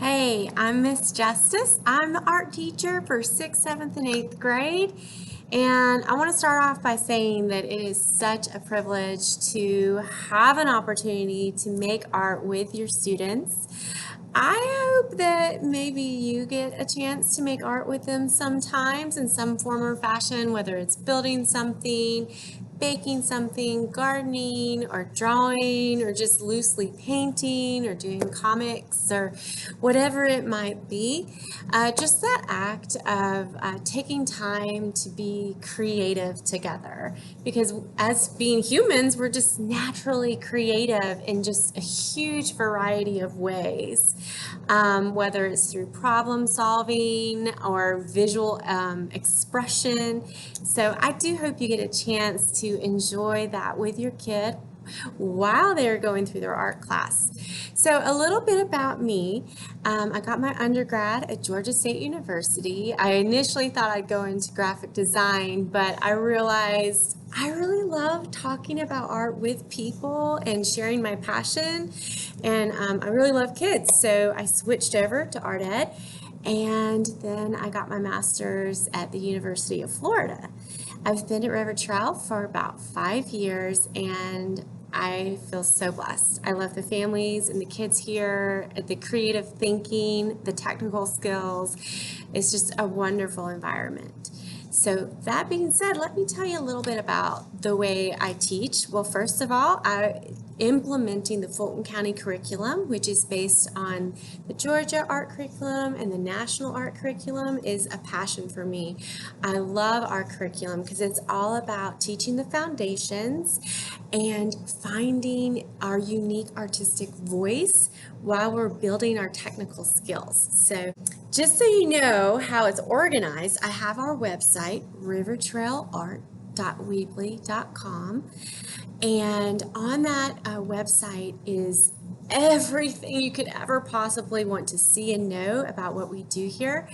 Hey, I'm Miss Justice. I'm the art teacher for 6th, 7th, and 8th grade. And I want to start off by saying that it is such a privilege to have an opportunity to make art with your students. I hope that maybe you get a chance to make art with them sometimes in some form or fashion, whether it's building something, baking something, gardening, or drawing, or just loosely painting, or doing comics, or whatever it might be. Just that act of taking time to be creative together. Because as being humans, we're just naturally creative in just a huge variety of ways, whether it's through problem solving or visual expression. So I do hope you get a chance to enjoy that with your kid while they're going through their art class. So a little bit about me. I got my undergrad at Georgia State University. I initially thought I'd go into graphic design, but I realized I really love talking about art with people and sharing my passion. And I really love kids, so I switched over to art ed. And then I got my master's at the University of Florida. I've been at River Trail for about 5 years, and I feel so blessed. I love the families and the kids here, the creative thinking, the technical skills. It's just a wonderful environment. So that being said, let me tell you a little bit about the way I teach. Well, first of all, implementing the Fulton County curriculum, which is based on the Georgia art curriculum and the national art curriculum, is a passion for me. I love our curriculum because it's all about teaching the foundations and finding our unique artistic voice while we're building our technical skills. So just so you know how it's organized, I have our website, rivertrailart.weebly.com. And on that website is everything you could ever possibly want to see and know about what we do here.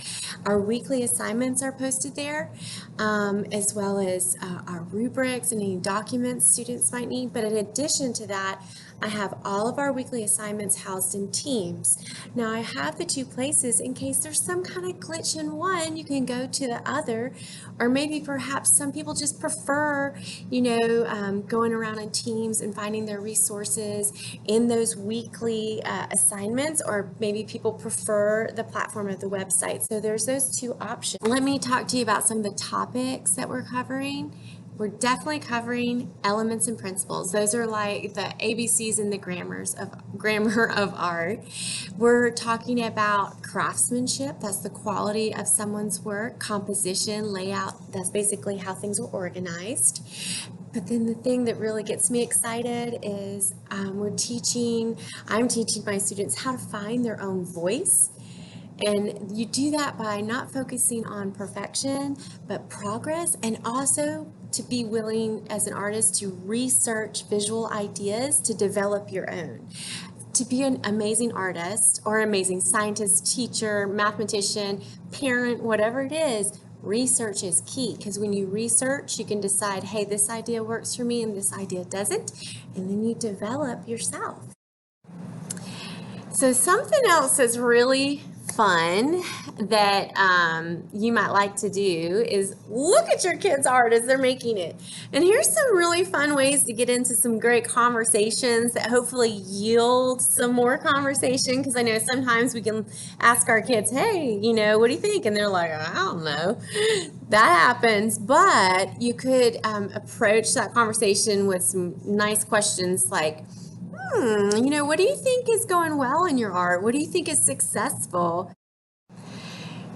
Our weekly assignments are posted there, as well as our rubrics and any documents students might need. But in addition to that, I have all of our weekly assignments housed in Teams. Now I have the two places in case there's some kind of glitch in one, you can go to the other, or maybe perhaps some people just prefer, going around in Teams and finding their resources in those weekly assignments, or maybe people prefer the platform of the website. So there's those two options. Let me talk to you about some of the topics that we're covering. We're definitely covering elements and principles. Those are like the ABCs and the grammar of art. We're talking about craftsmanship, that's the quality of someone's work, composition, layout, that's basically how things are organized. But then the thing that really gets me excited is I'm teaching my students how to find their own voice. And you do that by not focusing on perfection, but progress, and also to be willing as an artist to research visual ideas to develop your own. To be an amazing artist or amazing scientist, teacher, mathematician, parent, whatever it is, research is key, because when you research, you can decide, hey, this idea works for me and this idea doesn't, and then you develop yourself. So something else that's really fun that you might like to do is look at your kids' art as they're making it. And here's some really fun ways to get into some great conversations that hopefully yield some more conversation, because I know sometimes we can ask our kids, hey, what do you think? And they're like, I don't know. That happens, but you could approach that conversation with some nice questions like, what do you think is going well in your art? What do you think is successful?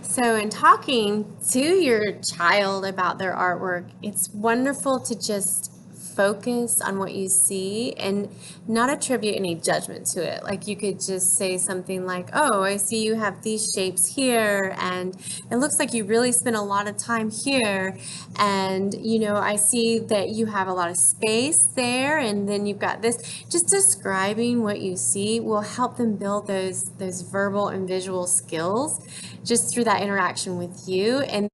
So, in talking to your child about their artwork, it's wonderful to just focus on what you see and not attribute any judgment to it. Like, you could just say something like, oh, I see you have these shapes here, and it looks like you really spent a lot of time here. And, I see that you have a lot of space there, and then you've got this. Just describing what you see will help them build those verbal and visual skills just through that interaction with you. And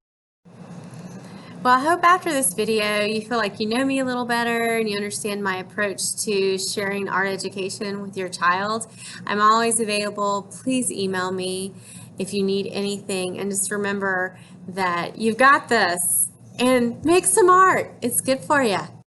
Well, I hope after this video you feel like you know me a little better and you understand my approach to sharing art education with your child. I'm always available. Please email me if you need anything. And just remember that you've got this, and make some art. It's good for you.